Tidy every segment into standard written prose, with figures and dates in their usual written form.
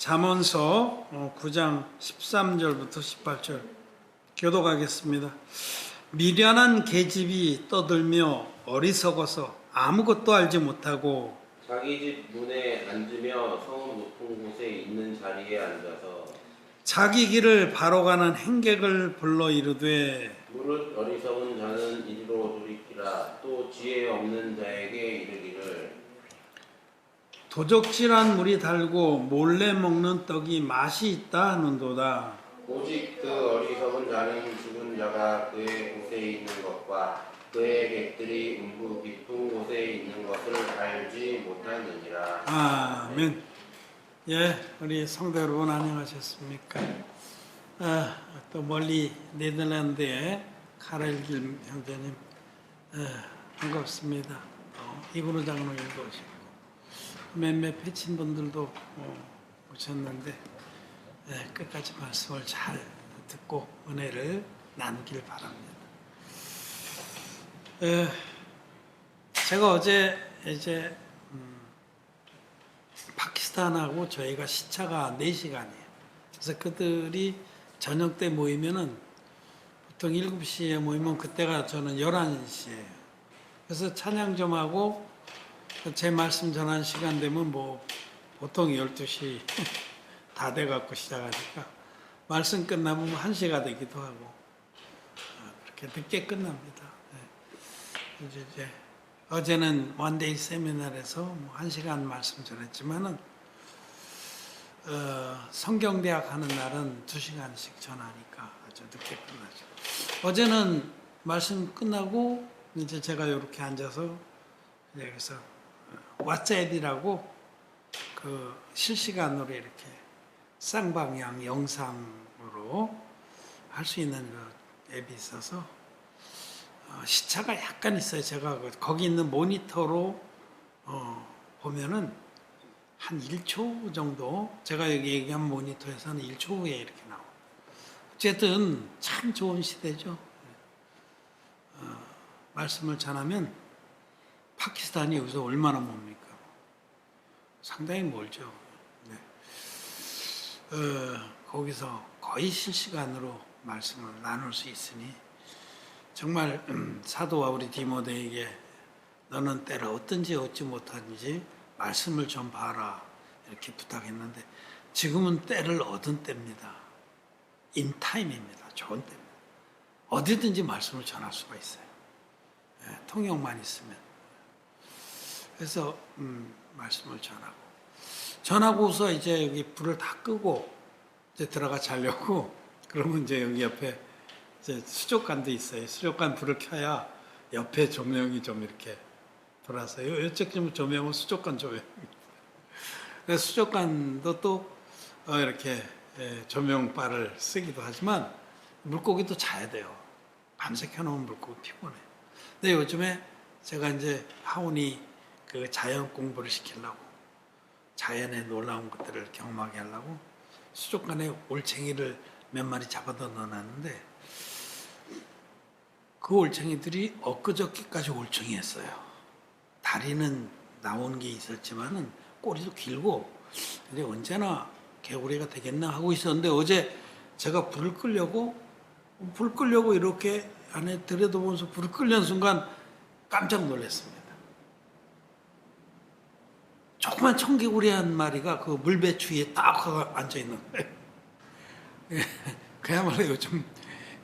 잠언서 9장 13절부터 18절 교독하겠습니다. 미련한 계집이 떠들며 어리석어서 아무것도 알지 못하고 자기 집 문에 앉으며 성 높은 곳에 있는 자리에 앉아서 자기 길을 바로 가는 행객을 불러 이르되 무릇 어리석은 자는 이리로 돌이키라. 또 지혜 없는 자에게 이르기를 도적질한 물이 달고 몰래 먹는 떡이 맛이 있다 하는도다. 오직 그 어리석은 자는 죽은 자가 그의 곳에 있는 것과 그의 객들이 음부 깊은 곳에 있는 것을 알지 못하느니라. 아멘. 예, 우리 성도 여러분 안녕하셨습니까? 또 멀리 네덜란드의 카렐길 형제님 반갑습니다. 이근우 장로님도 오시고 몇몇 패친 분들도 오셨는데 끝까지 말씀을 잘 듣고 은혜를 나누길 바랍니다. 제가 어제 이제 파키스탄하고 저희가 시차가 4시간이에요. 그래서 그들이 저녁 때 모이면은 보통 7시에 모이면 그때가 저는 11시예요. 그래서 찬양 좀 하고 제 말씀 전하는 시간 되면 뭐 보통 12시 다 돼갖고 시작하니까 말씀 끝나면 1시가 되기도 하고 그렇게 늦게 끝납니다. 이제 어제는 원데이 세미나에서 1시간 말씀 전했지만은 성경대학 하는 날은 2시간씩 전하니까 아주 늦게 끝나죠. 어제는 말씀 끝나고 이제 제가 이렇게 앉아서 여기서 왓츠앱이라고 그 실시간으로 이렇게 쌍방향 영상으로 할 수 있는 그 앱이 있어서 시차가 약간 있어요. 제가 거기 있는 모니터로 보면은 한 1초 정도, 제가 여기 얘기한 모니터에서는 1초 후에 이렇게 나와요. 어쨌든 참 좋은 시대죠. 말씀을 전하면 파키스탄이 여기서 얼마나 멉니까? 상당히 멀죠. 네. 거기서 거의 실시간으로 말씀을 나눌 수 있으니 정말 사도와 우리 디모데에게 너는 때를 어떤지 얻지 못하는지 말씀을 좀 봐라 이렇게 부탁했는데 지금은 때를 얻은 때입니다. 인타임입니다. 좋은 때입니다. 어디든지 말씀을 전할 수가 있어요. 통역만 있으면. 그래서 말씀을 전하고서 이제 여기 불을 다 끄고 이제 들어가 자려고 그러면 이제 여기 옆에 이제 수족관도 있어요. 수족관 불을 켜야 옆에 조명이 좀 이렇게 돌아서요. 이쪽 조명은 수족관 조명입니다. 그래서 수족관도 또 이렇게 조명바를 쓰기도 하지만 물고기도 자야 돼요. 밤새 켜놓으면 물고기 피곤해. 근데 요즘에 제가 이제 하온이 그 자연 공부를 시키려고 자연의 놀라운 것들을 경험하게 하려고 수족관에 올챙이를 몇 마리 잡아다 넣어놨는데 그 올챙이들이 엊그저께까지 올챙이였어요. 다리는 나온 게 있었지만은 꼬리도 길고 근데 언제나 개구리가 되겠나 하고 있었는데 어제 제가 불을 끄려고 이렇게 안에 들여다보면서 불을 끄려는 순간 깜짝 놀랐습니다. 조그만 청개구리 한 마리가 그 물배추 위에 딱 앉아 있는 거예요. 그야말로 요즘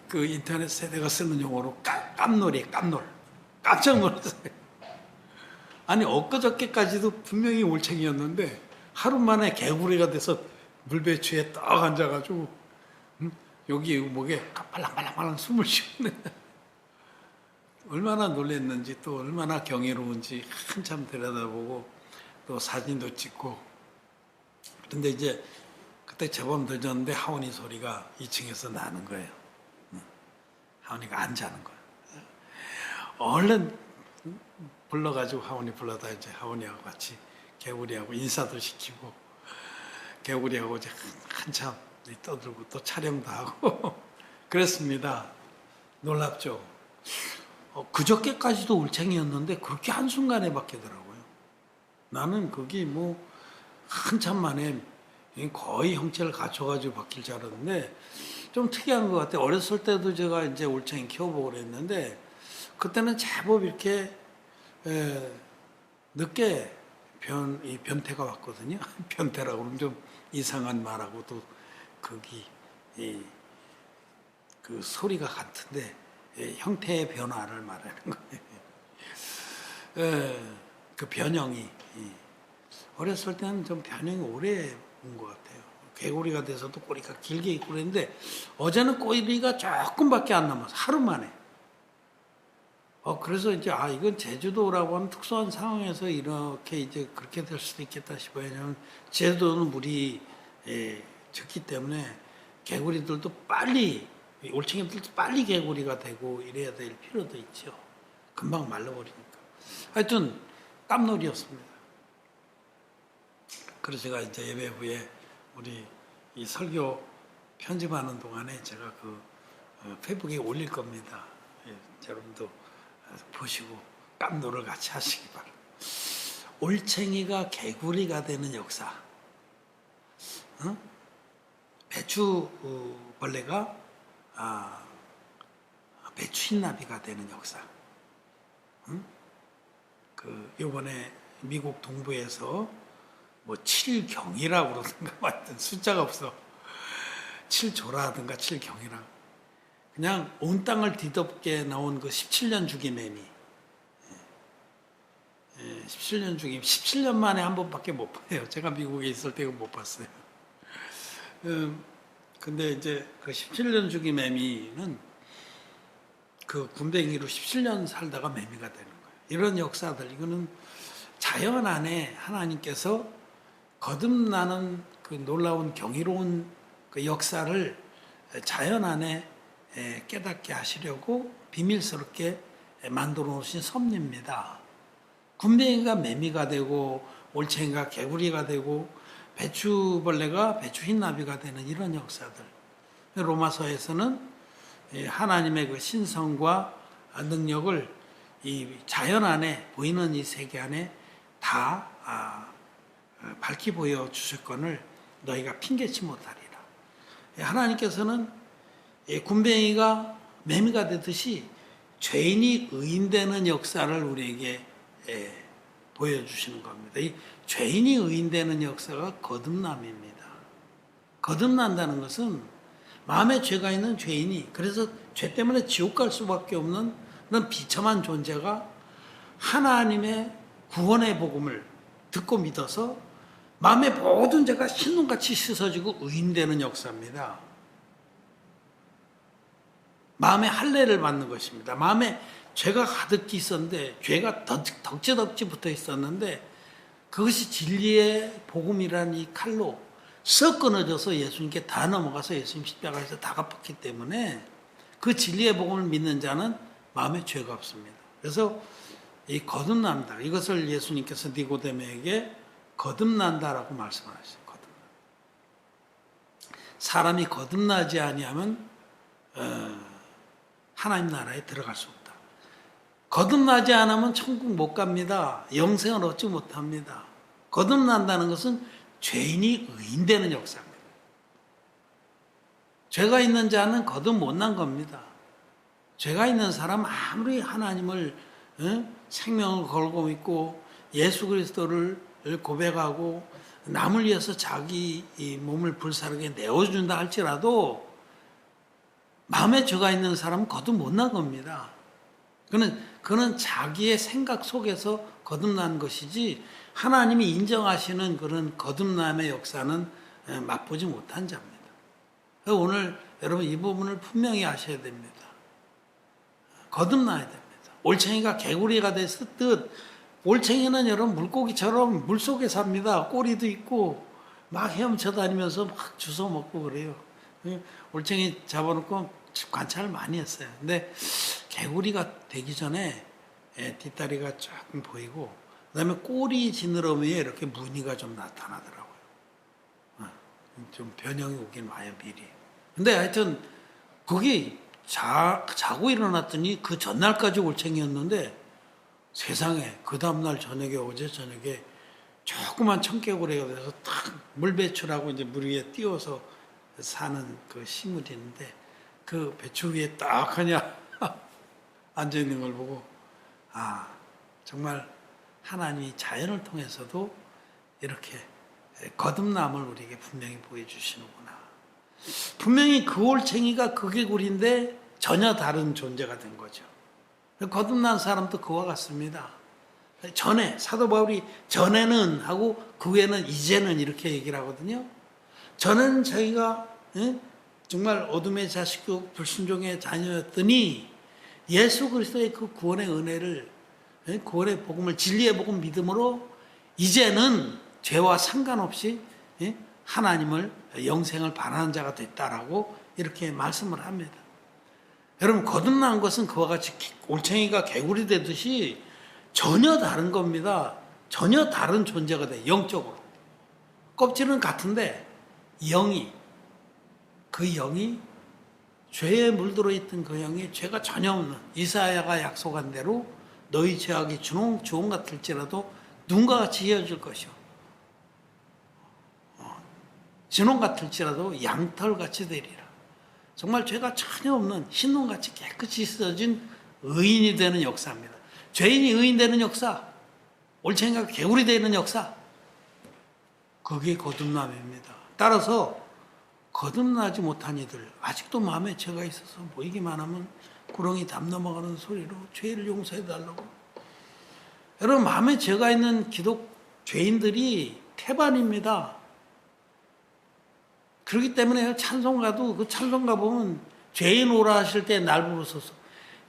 그 인터넷 세대가 쓰는 용어로 깜놀이에요. 깜놀. 깜짝 놀랐어요. 아니 엊그저께까지도 분명히 올챙이였는데 하루 만에 개구리가 돼서 물배추에 딱 앉아가지고 여기 목에 빨랑빨랑 숨을 쉬었네. 얼마나 놀랐는지 또 얼마나 경이로운지 한참 들여다보고 또 사진도 찍고 근데 이제 그때 제법 늦었는데 하온이 소리가 2층에서 나는 거예요. 하온이가 안 자는 거예요. 얼른 불러가지고 하온이 불러다 이제 하온이하고 같이 개구리하고 인사도 시키고 개구리하고 이제 한참 떠들고 또 촬영도 하고 그랬습니다. 놀랍죠. 그저께까지도 올챙이였는데 그렇게 한순간에 바뀌더라고요. 나는 거기 뭐 한참 만에 거의 형체를 갖춰가지고 바뀔 줄 알았는데 좀 특이한 것 같아요. 어렸을 때도 제가 이제 올챙이 키워보고 그랬는데 그때는 제법 이렇게 늦게 이 변태가 왔거든요. 변태라고 그러면 좀 이상한 말하고 또 거기 그 소리가 같은데 형태의 변화를 말하는 거예요. 그 변형이 어렸을 때는 좀 변형이 오래 온 것 같아요. 개구리가 돼서도 꼬리가 길게 있고 그랬는데 어제는 꼬리가 조금밖에 안 남아서 하루 만에. 그래서 이제 이건 제주도라고 하는 특수한 상황에서 이렇게 이제 그렇게 될 수도 있겠다 싶어요. 왜냐하면 제주도는 물이 적기 때문에 개구리들도 빨리 올챙이들도 빨리 개구리가 되고 이래야 될 필요도 있죠. 금방 말라버리니까. 하여튼 깜놀이었습니다. 그래서 제가 이제 예배 후에 우리 이 설교 편집하는 동안에 제가 그 페이북에 올릴 겁니다. 여러분도 보시고 깜놀을 같이 하시기 바랍니다. 올챙이가 개구리가 되는 역사. 배추벌레가 배추흰나비가 되는 역사. 그 요번에 미국 동부에서 뭐 7경이라고 그러던가 하여튼 숫자가 없어. 7조라든가 7경이라. 그냥 온 땅을 뒤덮게 나온 그 17년 주기 매미. 17년 주기 17년 만에 한 번밖에 못 봐요. 제가 미국에 있을 때는 못 봤어요. 근데 이제 그 17년 주기 매미는 그 군뱅이로 17년 살다가 매미가 되는 거예요. 이런 역사들, 이거는 자연 안에 하나님께서 거듭나는 그 놀라운 경이로운 그 역사를 자연 안에 깨닫게 하시려고 비밀스럽게 만들어 놓으신 섭리입니다. 군뱅이가 매미가 되고 올챙이가 개구리가 되고 배추벌레가 배추흰나비가 되는 이런 역사들. 로마서에서는 하나님의 그 신성과 능력을 이 자연 안에 보이는 이 세계 안에 다 밝히 보여 주셨건을 너희가 핑계치 못하리라. 하나님께서는 군뱅이가 매미가 되듯이 죄인이 의인되는 역사를 우리에게 보여주시는 겁니다. 이 죄인이 의인되는 역사가 거듭남입니다. 거듭난다는 것은 마음에 죄가 있는 죄인이, 그래서 죄 때문에 지옥 갈 수밖에 없는 그런 비참한 존재가 하나님의 구원의 복음을 듣고 믿어서 마음의 모든 죄가 신눈같이 씻어지고 의인되는 역사입니다. 마음의 할례를 받는 것입니다. 마음에 죄가 가득히 있었는데, 죄가 덕지덕지 붙어 있었는데, 그것이 진리의 복음이라는 이 칼로 썩 끊어져서 예수님께 다 넘어가서 예수님 십자가에서 다 갚았기 때문에 그 진리의 복음을 믿는 자는 마음에 죄가 없습니다. 그래서 이 거듭난다. 이것을 예수님께서 니고데모에게 거듭난다라고 말씀하셨어요. 거듭나. 사람이 거듭나지 아니하면 하나님 나라에 들어갈 수 없다. 거듭나지 않으면 천국 못 갑니다. 영생을 얻지 못합니다. 거듭난다는 것은 죄인이 의인되는 역사입니다. 죄가 있는 자는 거듭 못난 겁니다. 죄가 있는 사람 아무리 하나님을 생명을 걸고 믿고 예수 그리스도를 고백하고 남을 위해서 자기 몸을 불사르게 내어준다 할지라도 마음에 죄가 있는 사람은 거듭 못난 겁니다. 그는 자기의 생각 속에서 거듭난 것이지 하나님이 인정하시는 그런 거듭남의 역사는 맛보지 못한 자입니다. 오늘 여러분 이 부분을 분명히 아셔야 됩니다. 거듭나야 됩니다. 올챙이가 개구리가 됐듯 올챙이는 여러분 물고기처럼 물속에 삽니다. 꼬리도 있고 막 헤엄쳐 다니면서 막 주워 먹고 그래요. 올챙이 잡아놓고 관찰을 많이 했어요. 근데 개구리가 되기 전에 뒷다리가 조금 보이고 그다음에 꼬리 지느러미에 이렇게 무늬가 좀 나타나더라고요. 좀 변형이 오긴 와요 미리. 근데 하여튼 거기 자고 일어났더니 그 전날까지 올챙이였는데 세상에 그 다음날 저녁에 어제 저녁에 조그만 청개구리가 돼서 탁 물배추라고 이제 물 위에 띄워서 사는 그 식물이 있는데 그 배추 위에 딱 하냐 앉아 있는 걸 보고 아 정말 하나님이 자연을 통해서도 이렇게 거듭남을 우리에게 분명히 보여주시는구나. 분명히 그 올챙이가 그 개구리인데 전혀 다른 존재가 된 거죠. 거듭난 사람도 그와 같습니다. 전에 사도 바울이 전에는 하고 그 후에는 이제는 이렇게 얘기를 하거든요. 전에는 자기가 정말 어둠의 자식이고 불순종의 자녀였더니 예수 그리스도의 그 구원의 은혜를 구원의 복음을 진리의 복음 믿음으로 이제는 죄와 상관없이 하나님을 영생을 바라는 자가 됐다라고 이렇게 말씀을 합니다. 여러분 거듭난 것은 그와 같이 올챙이가 개구리 되듯이 전혀 다른 겁니다. 전혀 다른 존재가 돼요. 영적으로. 껍질은 같은데 그 영이 죄에 물들어 있던 그 영이 죄가 전혀 없는 이사야가 약속한 대로 너희 죄악이 주홍 같을지라도 눈과 같이 이어질 것이요 진홍 같을지라도 양털같이 되리라. 정말 죄가 전혀 없는 흰눈같이 깨끗이 씻어진 의인이 되는 역사입니다. 죄인이 의인 되는 역사, 올챙이가 개구리 되는 역사, 그게 거듭남입니다. 따라서 거듭나지 못한 이들, 아직도 마음에 죄가 있어서 보이기만 하면 구렁이 담 넘어가는 소리로 죄를 용서해달라고. 여러분 마음에 죄가 있는 죄인들이 태반입니다. 그렇기 때문에 찬송가도 그 찬송가 보면 죄인 오라 하실 때 날 부르소서.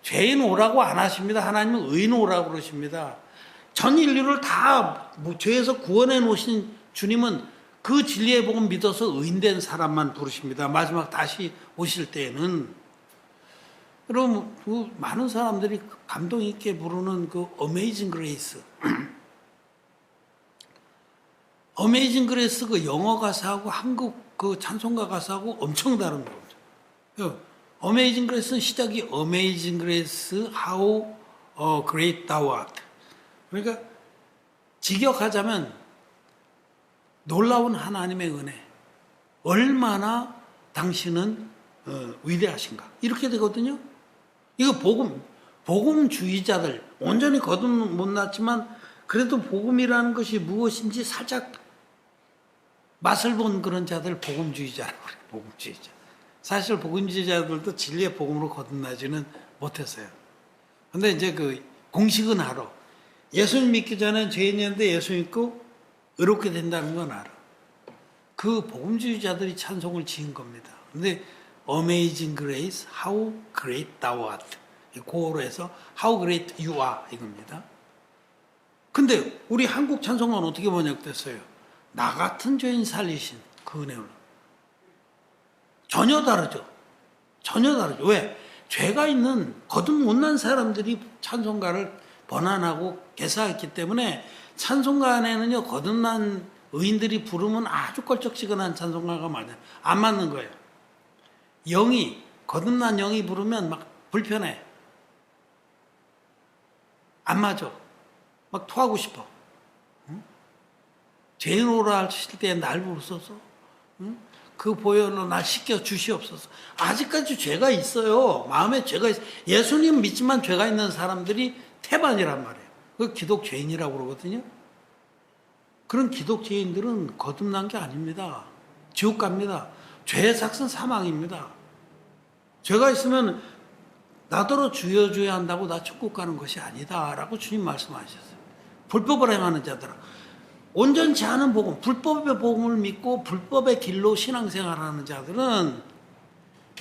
죄인 오라고 안 하십니다. 하나님은 의인 오라고 그러십니다. 전 인류를 다 죄에서 구원해 놓으신 주님은 그 진리의 복음 믿어서 의인된 사람만 부르십니다. 마지막 다시 오실 때에는. 여러분 그 많은 사람들이 감동 있게 부르는 그 어메이징 그레이스 어메이징 그레이스 그 영어 가사하고 한국 그 찬송가 가사하고 엄청 다른 거죠. 어메이징 그레이스는 시작이 어메이징 그레이스 how great thou art. 그러니까 직역하자면 놀라운 하나님의 은혜, 얼마나 당신은 위대하신가 이렇게 되거든요. 이거 복음주의자들 온전히 거듭 못 났지만 그래도 복음이라는 것이 무엇인지 살짝 맛을 본 그런 자들 복음주의자라고 그래요. 복음주의자. 사실 복음주의자들도 진리의 복음으로 거듭나지는 못했어요. 근데 이제 그 공식은 알아. 예수님 믿기 전에 죄인이었는데 예수 믿고 의롭게 된다는 건 알아. 그 복음주의자들이 찬송을 지은 겁니다. 근데 Amazing Grace, How Great Thou Art. 고어로 해서 How Great You Are 이겁니다. 근데 우리 한국 찬송가는 어떻게 번역됐어요? 나 같은 죄인 살리신 그 은혜로. 전혀 다르죠. 전혀 다르죠. 왜? 죄가 있는 거듭 못난 사람들이 찬송가를 번안하고 개사했기 때문에 찬송가 안에는요 거듭난 의인들이 부르면 아주 껄쩍지근한 찬송가가 맞아요. 안 맞는 거예요. 거듭난 영이 부르면 막 불편해. 안 맞아. 막 토하고 싶어. 응? 죄인 오라 하실 때 날 부르소서. 응? 그 보혈로 날 씻겨 주시옵소서. 아직까지 죄가 있어요. 마음에 죄가 있어요. 예수님 믿지만 죄가 있는 사람들이 태반이란 말이에요. 그 기독죄인이라고 그러거든요. 그런 기독죄인들은 거듭난 게 아닙니다. 지옥 갑니다. 죄의 삭은 사망입니다. 죄가 있으면 나더러 주여 주여 한다고 나 천국 가는 것이 아니다 라고 주님 말씀하셨어요. 불법을 행하는 자들은 온전치 않은 복음, 불법의 복음을 믿고 불법의 길로 신앙생활하는 자들은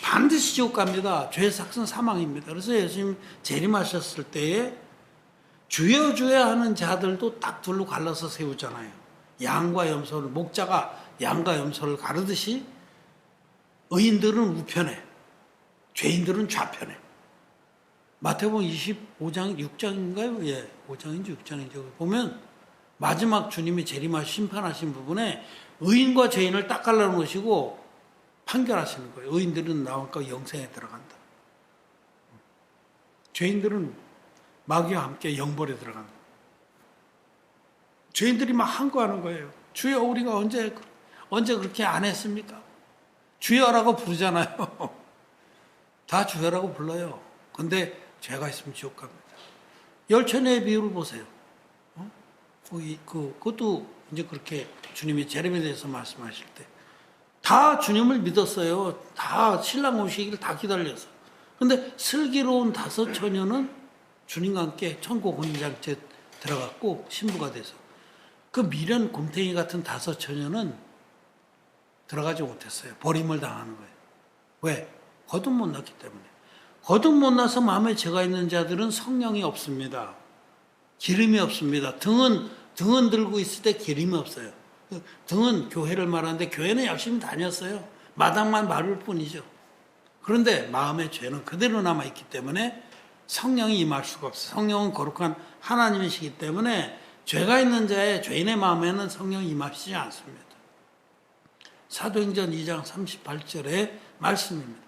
반드시 지옥 갑니다. 죄의 삭은 사망입니다. 그래서 예수님 재림하셨을 때에 주여 주여 하는 자들도 딱 둘로 갈라서 세우잖아요. 양과 염소를, 목자가 양과 염소를 가르듯이 의인들은 우편에, 죄인들은 좌편에. 마태복음 25장 6장인가요? 예, 5장인지 6장인지 보면 마지막 주님이 재림하시 심판하신 부분에 의인과 죄인을 딱 갈라놓으시고 판결하시는 거예요. 의인들은 나와서 영생에 들어간다. 죄인들은 마귀와 함께 영벌에 들어간다. 죄인들이 막 항거하는 거예요. 주여 우리가 언제 언제 그렇게 안 했습니까? 주여라고 부르잖아요. 다 주여라고 불러요. 근데 죄가 있으면 지옥 갑니다. 열처녀의 비유를 보세요. 그것도 이제 그렇게 주님이 제레미야에 대해서 말씀하실 때 다 주님을 믿었어요. 다 신랑 오시기를 다 기다렸어. 근데 슬기로운 5 처녀는 주님과 함께 천국 혼인장소에 들어갔고 신부가 돼서 그 미련 곰탱이 같은 5 처녀는 들어가지 못했어요. 버림을 당하는 거예요. 왜? 거듭 못 났기 때문에. 거듭 못 나서 마음에 죄가 있는 자들은 성령이 없습니다. 기름이 없습니다. 등은 들고 있을 때 기름이 없어요. 등은 교회를 말하는데 교회는 열심히 다녔어요. 마당만 밟을 뿐이죠. 그런데 마음의 죄는 그대로 남아있기 때문에 성령이 임할 수가 없어요. 성령은 거룩한 하나님이시기 때문에 죄가 있는 자의 죄인의 마음에는 성령이 임하시지 않습니다. 사도행전 2장 38절의 말씀입니다.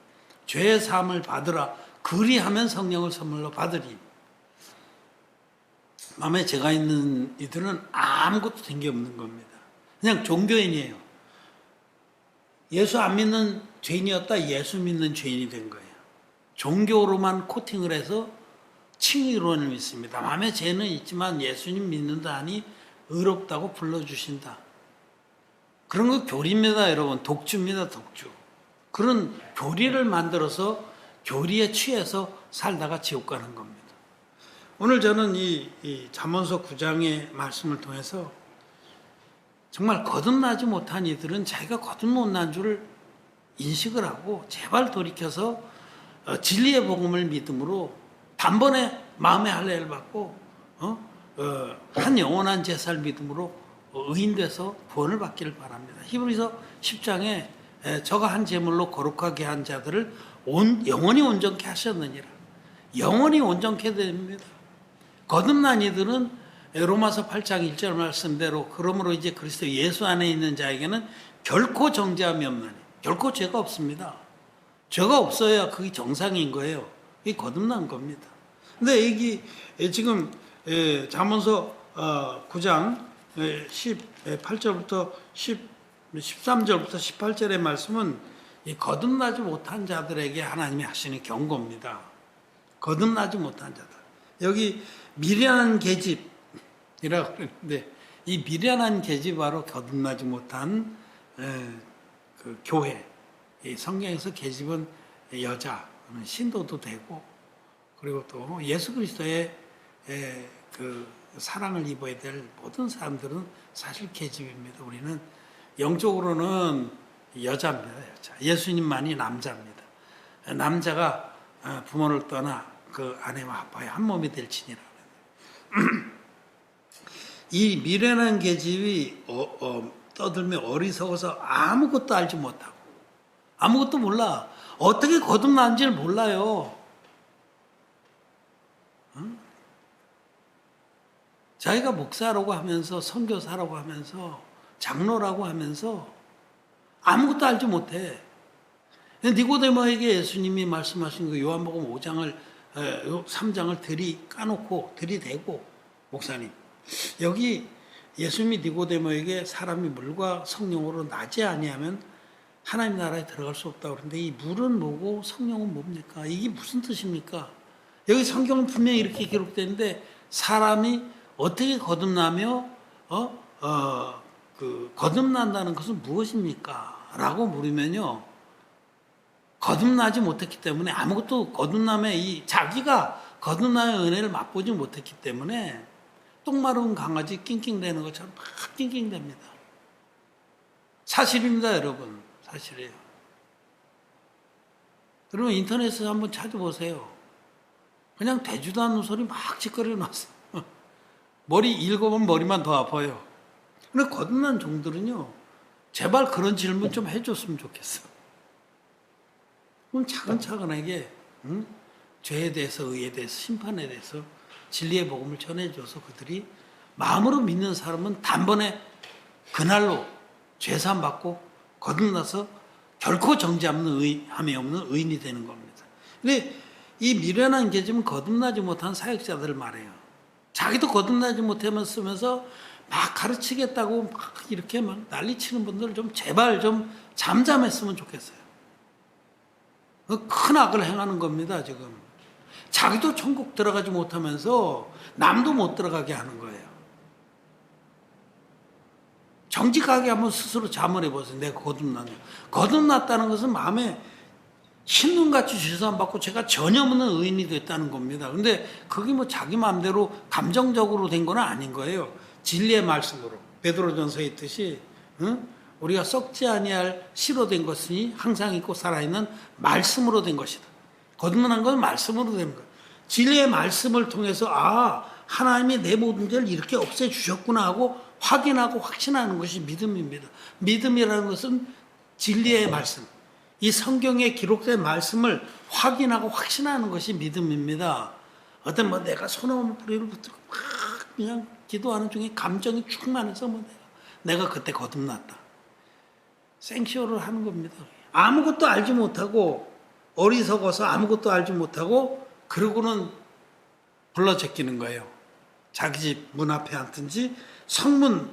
죄의 사함을 받으라. 그리하면 성령을 선물로 받으리. 마음에 죄가 있는 이들은 아무것도 된 게 없는 겁니다. 그냥 종교인이에요. 예수 안 믿는 죄인이었다 예수 믿는 죄인이 된 거예요. 종교로만 코팅을 해서 칭의론을 믿습니다. 마음에 죄는 있지만 예수님 믿는다 하니 의롭다고 불러주신다. 그런 거 교리입니다, 여러분. 독주입니다, 독주. 그런 교리를 만들어서 교리에 취해서 살다가 지옥 가는 겁니다. 오늘 저는 이 잠언서 9장의 말씀을 통해서 정말 거듭나지 못한 이들은 자기가 거듭 못 난 줄을 인식을 하고 제발 돌이켜서 진리의 복음을 믿음으로 단번에 마음의 할례를 받고 한 영원한 제사를 믿음으로 의인돼서 구원을 받기를 바랍니다. 히브리서 10장에 저가 한 제물로 거룩하게 한 자들을 영원히 온전케 하셨느니라. 영원히 온전케 됩니다. 거듭난 이들은 로마서 8장 1절 말씀대로 그러므로 이제 그리스도 예수 안에 있는 자에게는 결코 정죄함이 없나니 결코 죄가 없습니다. 죄가 없어야 그게 정상인 거예요. 이게 거듭난 겁니다. 근데 여기 지금 잠언서 9장 18절부터 13절부터 18절의 말씀은 이 거듭나지 못한 자들에게 하나님이 하시는 경고입니다. 거듭나지 못한 자들. 여기 미련한 계집이라고 그러는데 이 미련한 계집이 바로 거듭나지 못한 그 교회. 이 성경에서 계집은 여자, 신도도 되고 그리고 또 예수 그리스도의 그 사랑을 입어야 될 모든 사람들은 사실 계집입니다. 우리는 영적으로는 여자입니다. 여자. 예수님만이 남자입니다. 남자가 부모를 떠나 그 아내와 아빠의 한 몸이 될지니라. 이 미련한 계집이 떠들며 어리석어서 아무것도 알지 못하고 아무것도 몰라. 어떻게 거듭난지를 몰라요. 자기가 목사라고 하면서 선교사라고 하면서 장로라고 하면서 아무것도 알지 못해. 니고데모에게 예수님이 말씀하신 그 요한복음 5장을 3장을 까놓고 들이대고 목사님 여기 예수님이 니고데모에게 사람이 물과 성령으로 나지 아니하면 하나님 나라에 들어갈 수 없다고 그러는데 이 물은 뭐고 성령은 뭡니까? 이게 무슨 뜻입니까? 여기 성경은 분명히 이렇게 기록되는데 사람이 어떻게 거듭나며 거듭난다는 것은 무엇입니까? 라고 물으면요. 거듭나지 못했기 때문에 아무것도 거듭남의 자기가 거듭남의 은혜를 맛보지 못했기 때문에 똥마른 강아지 낑낑대는 것처럼 막 낑낑댑니다. 사실입니다, 여러분. 사실이에요. 여러분 인터넷에서 한번 찾아보세요. 그냥 되지도 않는 소리 막 짓거려 놨어. 머리 읽어보면 머리만 더 아파요. 근데 거듭난 종들은요. 제발 그런 질문 좀 해줬으면 좋겠어. 그럼 차근차근하게 죄에 대해서 의에 대해서 심판에 대해서 진리의 복음을 전해줘서 그들이 마음으로 믿는 사람은 단번에 그날로 죄사함 받고 거듭나서 결코 정죄함이 없는 의인이 되는 겁니다. 근데 이 미련한 계집은 거듭나지 못한 사역자들을 말해요. 자기도 거듭나지 못하면서 막 가르치겠다고 막 이렇게 막 난리치는 분들 좀 제발 좀 잠잠했으면 좋겠어요. 큰 악을 행하는 겁니다, 지금. 자기도 천국 들어가지 못하면서 남도 못 들어가게 하는 거예요. 정직하게 한번 스스로 잠을 해보세요. 내가 거듭났냐. 거듭났다는 것은 마음에 신눈같이 죄수함받고 제가 전혀 없는 의인이 됐다는 겁니다. 근데 그게 뭐 자기 마음대로 감정적으로 된 건 아닌 거예요. 진리의 말씀으로. 베드로전서에 있듯이 우리가 썩지 아니할 씨로 된 것이 항상 있고 살아있는 말씀으로 된 것이다. 거듭난 건 말씀으로 된 거예요. 진리의 말씀을 통해서 하나님이 내 모든 죄를 이렇게 없애주셨구나 하고 확인하고 확신하는 것이 믿음입니다. 믿음이라는 것은 진리의 말씀, 이 성경에 기록된 말씀을 확인하고 확신하는 것이 믿음입니다. 어떤 내가 소나무 뿌리를 붙들고 막 그냥 기도하는 중에 감정이 충만해서 내가 그때 거듭났다. 생쇼를 하는 겁니다. 아무것도 알지 못하고 어리석어서 아무것도 알지 못하고 그러고는 불러 제끼는 거예요. 자기 집 문 앞에 앉든지 성문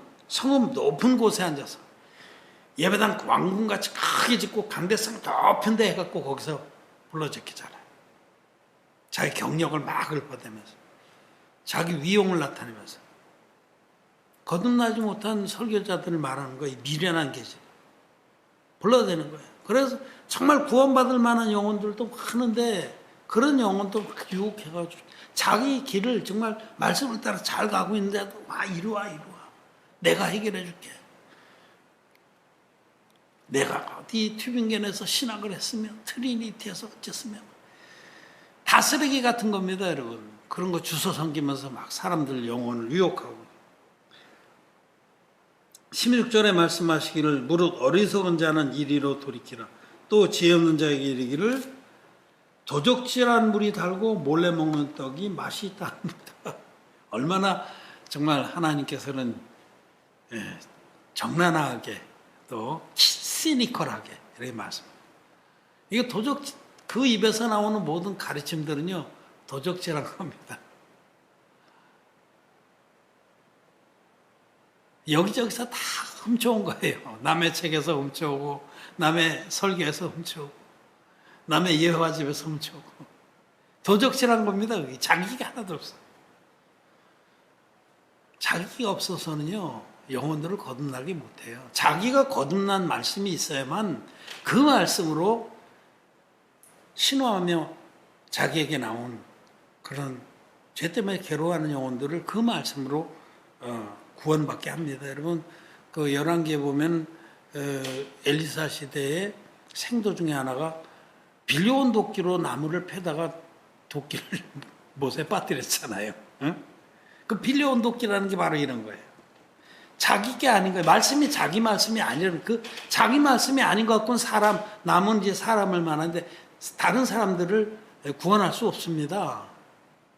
높은 곳에 앉아서 예배당 왕궁같이 크게 짓고 강대상 높은 데 해갖고 거기서 불러 제끼잖아요. 자기 경력을 막 읊어대면서 자기 위용을 나타내면서 거듭나지 못한 설교자들을 말하는 거예요. 미련한 계시 불러대는 거예요. 그래서 정말 구원받을 만한 영혼들도 많은데 그런 영혼도 막 유혹해가지고 자기 길을 정말 말씀을 따라 잘 가고 있는데도 이리 와 내가 해결해 줄게. 내가 어디 튜빙겐에서 신학을 했으면 트리니티에서 어쨌으면 다 쓰레기 같은 겁니다, 여러분. 그런 거 주워 섬기면서 막 사람들 영혼을 유혹하고 16절에 말씀하시기를 무릇 어리석은 자는 이리로 돌이키라. 또 지혜 없는 자에게 이르기를 도적질한 물이 달고 몰래 먹는 떡이 맛이 있다합니다. 얼마나 정말 하나님께서는 정난하게 또 시니컬하게 이렇게 말씀합니다. 이거 그 입에서 나오는 모든 가르침들은요 도적질한 겁니다. 여기저기서 다 훔쳐온 거예요. 남의 책에서 훔쳐오고 남의 설교에서 훔쳐오고 남의 예화와 집에서 훔쳐오고 도적질한 겁니다. 자기가 하나도 없어. 자기가 없어서는요 영혼들을 거듭나게 못해요. 자기가 거듭난 말씀이 있어야만 그 말씀으로 신호하며 자기에게 나온 그런 죄 때문에 괴로워하는 영혼들을 그 말씀으로 구원받게 합니다. 여러분 그 열왕기에 보면 엘리사 시대의 생도 중에 하나가 빌려온 도끼로 나무를 패다가 도끼를 못에 빠뜨렸잖아요. 그 빌려온 도끼라는 게 바로 이런 거예요. 자기 게 아닌 거예요. 말씀이 자기 말씀이 아니라는 그 자기 말씀이 아닌 것 같고는 남은 이제 사람을 만하는데 다른 사람들을 구원할 수 없습니다.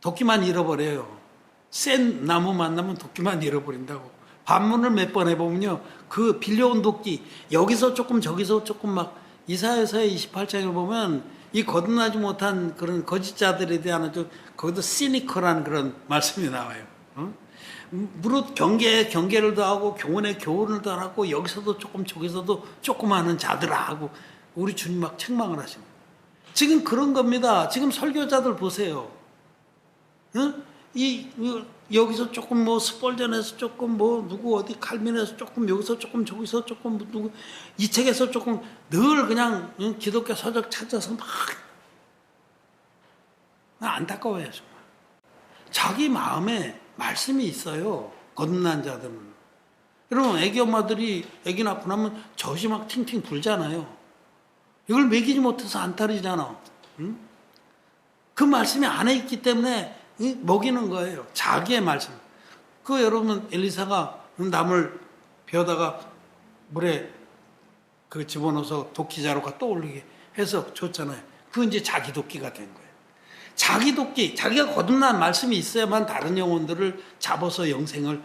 도끼만 잃어버려요. 센 나무 만나면 도끼만 잃어버린다고. 반문을 몇 번 해보면요. 그 빌려온 도끼 여기서 조금 저기서 조금 막 이사야서의 28장을 보면 이 거듭나지 못한 그런 거짓자들에 대한 거기도 시니컬한 그런 말씀이 나와요. 무릇 경계를 더하고 교훈에 교훈을 더하고 여기서도 조금 저기서도 조금 하는 자들아 하고 우리 주님 막 책망을 하십니다. 지금 그런 겁니다. 지금 설교자들 보세요. 여기서 조금 스펄전에서 조금 누구 어디 칼빈에서 조금 여기서 조금 저기서 조금 누구 이 책에서 조금 늘 그냥 기독교 서적 찾아서 막 안타까워요 정말. 자기 마음에 말씀이 있어요. 거듭난 자들은. 여러분 애기 엄마들이 애기 낳고 나면 젖이 막 팅팅 불잖아요. 이걸 먹이지 못해서 안 따르잖아. 그 말씀이 안에 있기 때문에 먹이는 거예요. 자기의 말씀. 여러분 엘리사가 나물 베어다가 물에 집어넣어서 도끼자루가 떠올리게 해서 줬잖아요. 그건 이제 자기 도끼가 된 거예요. 자기 도끼, 자기가 거듭난 말씀이 있어야만 다른 영혼들을 잡아서 영생을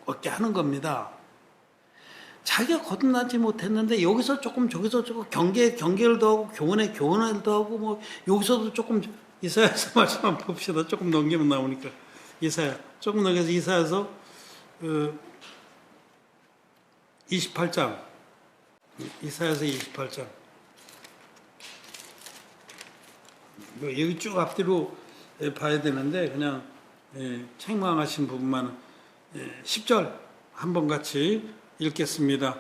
얻게 하는 겁니다. 자기가 거듭나지 못했는데 여기서 조금 저기서 조금 경계를 더하고 교훈에 교훈을 더하고 여기서도 조금 이사야서 말씀 한번 봅시다. 조금 넘기면 나오니까 이사야 조금 넘겨서 이사야서 28장. 이사야서 28장. 여기 쭉 앞뒤로 봐야 되는데 그냥 책망하신 부분만 10절 한번 같이 읽겠습니다.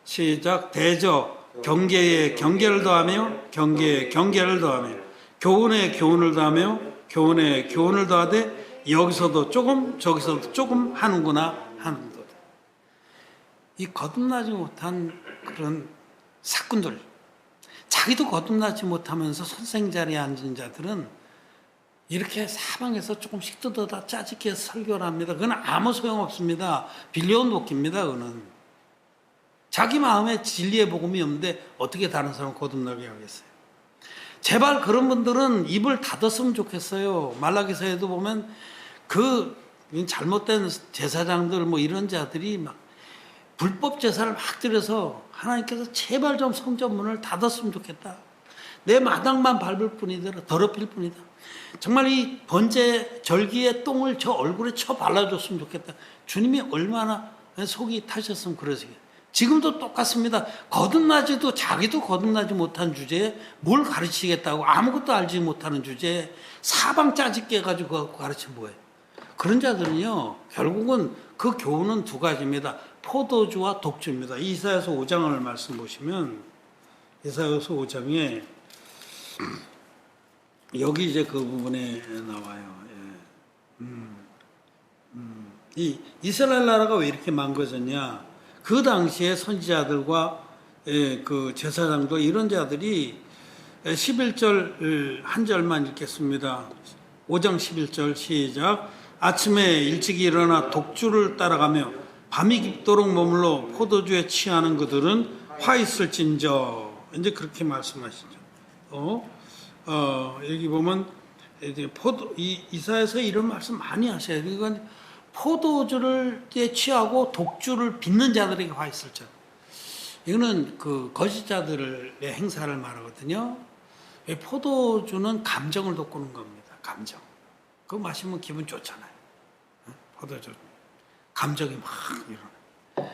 시작. 대저 경계에 경계를 더하며 경계에 경계를 더하며 교훈에 교훈을 더하며 교훈에 교훈을 더하되 여기서도 조금 저기서도 조금 하는구나 하는도다. 이 거듭나지 못한 그런 사꾼들, 자기도 거듭나지 못하면서 선생 자리에 앉은 자들은 이렇게 사방에서 조금씩 뜯어다 짜집게 설교를 합니다. 그건 아무 소용없습니다. 빌려온 도끼입니다. 그거는 자기 마음에 진리의 복음이 없는데 어떻게 다른 사람 거듭나게 하겠어요? 제발 그런 분들은 입을 닫았으면 좋겠어요. 말라기서에도 보면 그 잘못된 제사장들 뭐 이런 자들이 막 불법 제사를 막 드려서 하나님께서 제발 좀 성전 문을 닫았으면 좋겠다. 내 마당만 밟을 뿐이더라. 더럽힐 뿐이다. 정말 이 번제 절기의 똥을 저 얼굴에 쳐 발라줬으면 좋겠다. 주님이 얼마나 속이 타셨으면 그러시겠어요. 지금도 똑같습니다. 거듭나지도 자기도 거듭나지 못한 주제에 뭘 가르치겠다고 아무것도 알지 못하는 주제에 사방 짜집게 해가지고 가르치면 뭐예요? 그런 자들은요 결국은 그 교훈은 두 가지입니다. 포도주와 독주입니다. 이사야서 5장을 말씀 보시면 이사야서 5장에 여기 이제 그 부분에 나와요. 이 이스라엘 나라가 왜 이렇게 망가졌냐? 그 당시에 선지자들과 그 제사장도 이런 자들이 11절 한 절만 읽겠습니다. 5장 11절 시작. 아침에 일찍 일어나 독주를 따라가며 밤이 깊도록 머물러 포도주에 취하는 그들은 화 있을진저. 이제 그렇게 말씀하시죠. 여기 보면 이제 이사야서 이런 말씀 많이 하셔요. 이건 포도주를 취하고 독주를 빚는 자들에게 화 있을지어다. 이거는 그 거짓자들의 행사를 말하거든요. 포도주는 감정을 돋구는 겁니다. 감정. 그거 마시면 기분 좋잖아요. 포도주. 감정이 막 일어나.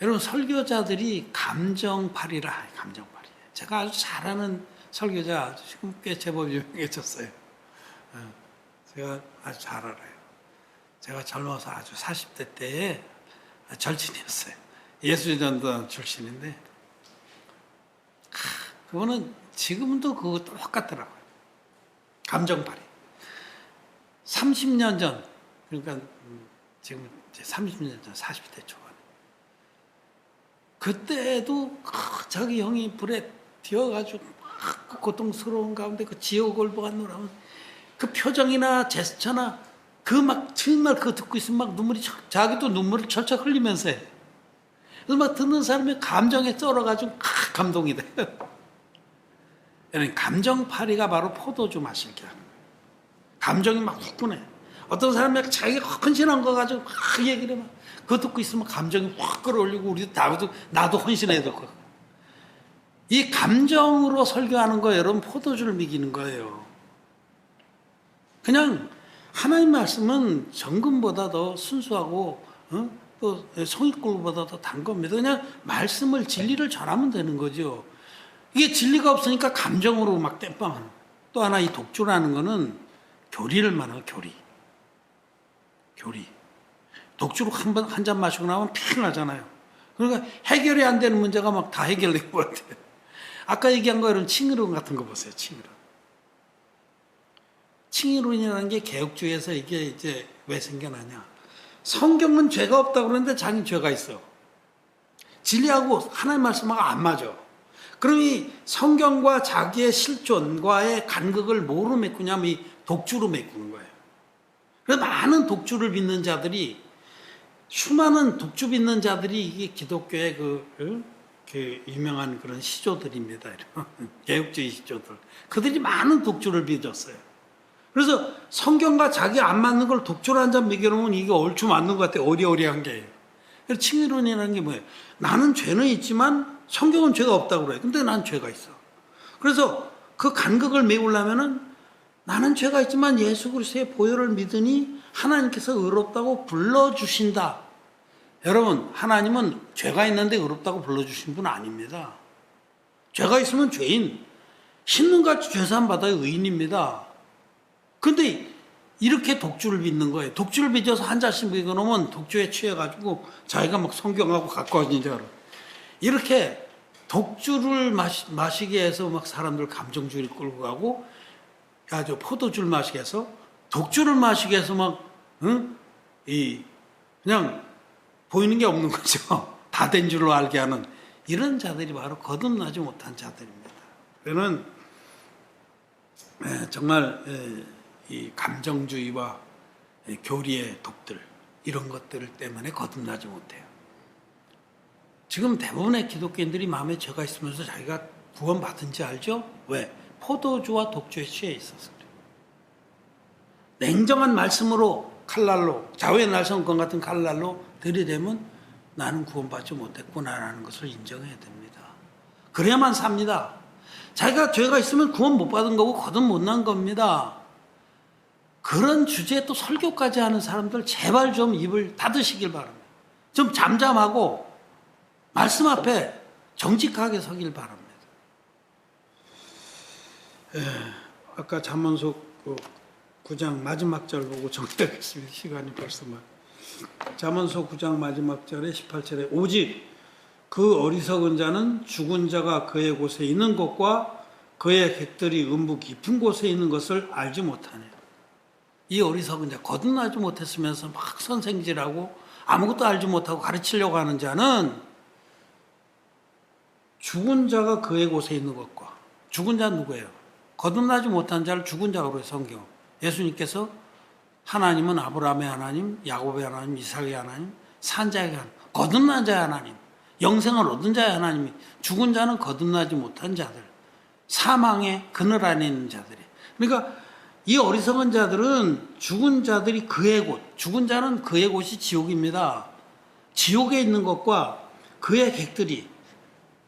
여러분 설교자들이 감정팔이라. 감정팔이에요. 제가 아주 잘하는 설교자 지금 꽤 제법 유명해졌어요. 제가 아주 잘 알아요. 제가 젊어서 아주 40대 때에 절친이었어요. 예수전도단 출신인데 그거는 지금도 그거 똑같더라고요. 감정팔이. 30년 전 그러니까 지금 이제 30년 전 40대 초반에 그때도 자기 형이 불에 튀어가지고 그 고통스러운 가운데 그 지옥을 보았노라면 그 표정이나 제스처나 그 막 정말 그거 듣고 있으면 막 눈물이 자기도 눈물을 철철 흘리면서 해. 그래서 막 듣는 사람이 감정에 쩔어가지고 감동이 돼요. 감정팔이가 바로 포도주 마실 게 하는 거예요. 감정이 막 후끈해. 어떤 사람이 자기가 헌신한 거 가지고 막 얘기를 해. 그거 듣고 있으면 감정이 확 끌어올리고 우리도 나도 헌신해야 될 거. 이 감정으로 설교하는 거 여러분 포도주를 먹이는 거예요. 그냥 하나님 말씀은 정금보다 더 순수하고 또 송이꿀보다 더 단 겁니다. 그냥 말씀을 진리를 전하면 되는 거죠. 이게 진리가 없으니까 감정으로 막 땜빵하는. 또 하나 이 독주라는 거는 교리를 말하는 교리. 독주로 한 잔 마시고 나면 피곤하잖아요. 그러니까 해결이 안 되는 문제가 막 다 해결된 것 같아요. 아까 얘기한 거 이런 칭의론 같은 거 보세요. 칭의론이라는 게 개혁주의에서 이게 이제 왜 생겨나냐. 성경은 죄가 없다고 그러는데 자기는 죄가 있어. 진리하고 하나님 말씀하고 안 맞아. 그럼 이 성경과 자기의 실존과의 간극을 뭐로 메꾸냐면 이 독주로 메꾸는 거예요. 그래서 많은 독주를 빚는 자들이 수많은 독주 빚는 자들이 이게 기독교의 그 유명한 그런 시조들입니다. 개혁주의 시조들. 그들이 많은 독주를 빚었어요. 그래서 성경과 자기 안 맞는 걸 독주로 한 잔 먹여놓으면 이게 얼추 맞는 것 같아요. 어리어리한 게. 그래서 칭의론이라는 게 뭐예요? 나는 죄는 있지만 성경은 죄가 없다고 그래요. 근데 난 죄가 있어. 그래서 그 간극을 메우려면은 나는 죄가 있지만 예수 그리스도의 보혈을 믿으니 하나님께서 의롭다고 불러주신다. 여러분, 하나님은 죄가 있는데 의롭다고 불러주신 분 아닙니다. 죄가 있으면 죄인, 신능같이 죄사함 받아야 의인입니다. 근데 이렇게 독주를 빚는 거예요. 독주를 빚어서 한 잔씩 먹여놓으면 독주에 취해가지고 자기가 막 성경하고 가까워진 줄 알아. 이렇게 독주를 마시게 해서 막 사람들 감정주의를 끌고 가고, 아주 포도주를 마시게 해서 독주를 마시게 해서 막, 그냥 보이는 게 없는 거죠. 다 된 줄로 알게 하는 이런 자들이 바로 거듭나지 못한 자들입니다. 그는 정말 이 감정주의와 교리의 독들 이런 것들 때문에 거듭나지 못해요. 지금 대부분의 기독교인들이 마음에 죄가 있으면서 자기가 구원받은지 알죠? 왜? 포도주와 독주에 취해 있어서 그래요. 냉정한 말씀으로 칼날로 자우의 날성권 같은 칼날로 들이대면 나는 구원받지 못했구나라는 것을 인정해야 됩니다. 그래야만 삽니다. 자기가 죄가 있으면 구원 못 받은 거고 거듭 못 난 겁니다. 그런 주제에 또 설교까지 하는 사람들 제발 좀 입을 닫으시길 바랍니다. 좀 잠잠하고 말씀 앞에 정직하게 서길 바랍니다. 아까 잠언서 9장 마지막 절 보고 정리하겠습니다. 시간이 벌써 막. 잠언서 9장 마지막 절에 18절에 오직 그 어리석은 자는 죽은 자가 그의 곳에 있는 것과 그의 객들이 음부 깊은 곳에 있는 것을 알지 못하네. 이 어리석은 자, 거듭나지 못했으면서 막 선생질하고 아무것도 알지 못하고 가르치려고 하는 자는 죽은 자가 그의 곳에 있는 것과, 죽은 자 누구예요? 거듭나지 못한 자를 죽은 자로 해요, 성경. 예수님께서 하나님은 아브라함의 하나님, 야곱의 하나님, 이삭의 하나님, 산자의 하나님, 거듭난 자의 하나님, 영생을 얻은 자의 하나님이, 죽은 자는 거듭나지 못한 자들, 사망의 그늘 안에 있는 자들이. 그러니까 이 어리석은 자들은 죽은 자들이 그의 곳, 죽은 자는 그의 곳이 지옥입니다. 지옥에 있는 것과 그의 객들이,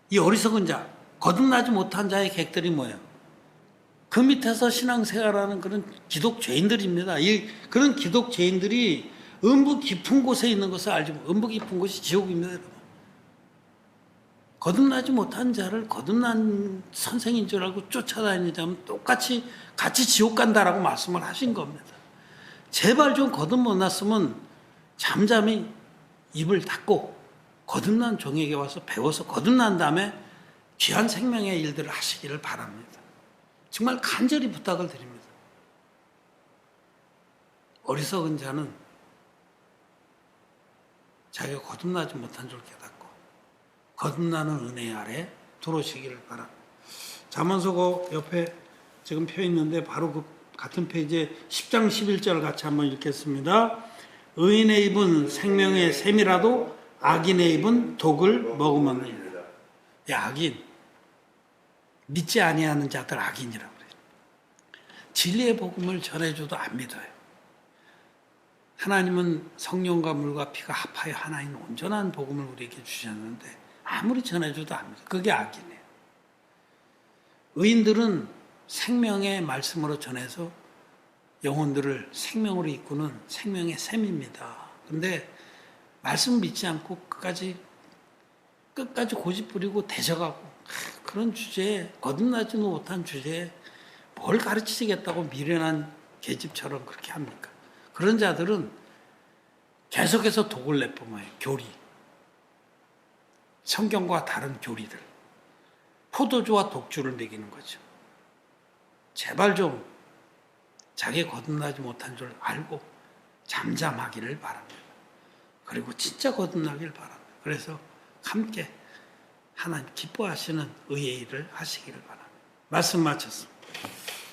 이 어리석은 자, 거듭나지 못한 자의 객들이 뭐예요? 그 밑에서 신앙생활하는 그런 기독 죄인들입니다. 그런 기독 죄인들이 음부 깊은 곳에 있는 것을 알지 못해요. 음부 깊은 곳이 지옥입니다, 여러분. 거듭나지 못한 자를 거듭난 선생인 줄 알고 쫓아다니자면 똑같이 같이 지옥 간다라고 말씀을 하신 겁니다. 제발 좀 거듭 못 났으면 잠잠히 입을 닫고 거듭난 종에게 와서 배워서 거듭난 다음에 귀한 생명의 일들을 하시기를 바랍니다. 정말 간절히 부탁을 드립니다. 어리석은 자는 자기가 거듭나지 못한 줄 깨닫고 거듭나는 은혜 아래 들어오시기를 바랍니다. 잠언서 옆에 지금 펴 있는데 바로 그 같은 페이지에 10장 11절 같이 한번 읽겠습니다. 의인의 입은 생명의 샘이라도 악인의 입은 독을 머금었느니라. 악인, 믿지 아니하는 자들 악인이라고 그래요. 진리의 복음을 전해줘도 안 믿어요. 하나님은 성령과 물과 피가 합하여 하나인 온전한 복음을 우리에게 주셨는데 아무리 전해줘도 안 믿어요. 그게 악이네요. 의인들은 생명의 말씀으로 전해서 영혼들을 생명으로 이끄는 생명의 샘입니다. 그런데 말씀 믿지 않고 끝까지 고집 부리고 대적하고 그런 주제에, 거듭나지도 못한 주제에 뭘 가르치시겠다고 미련한 계집처럼 그렇게 합니까? 그런 자들은 계속해서 독을 내뿜어요. 교리, 성경과 다른 교리들, 포도주와 독주를 먹이는 거죠. 제발 좀 자기 거듭나지 못한 줄 알고 잠잠하기를 바랍니다. 그리고 진짜 거듭나기를 바랍니다. 그래서 함께 하나님 기뻐하시는 의의 일을 하시기를 바랍니다. 말씀 마쳤습니다.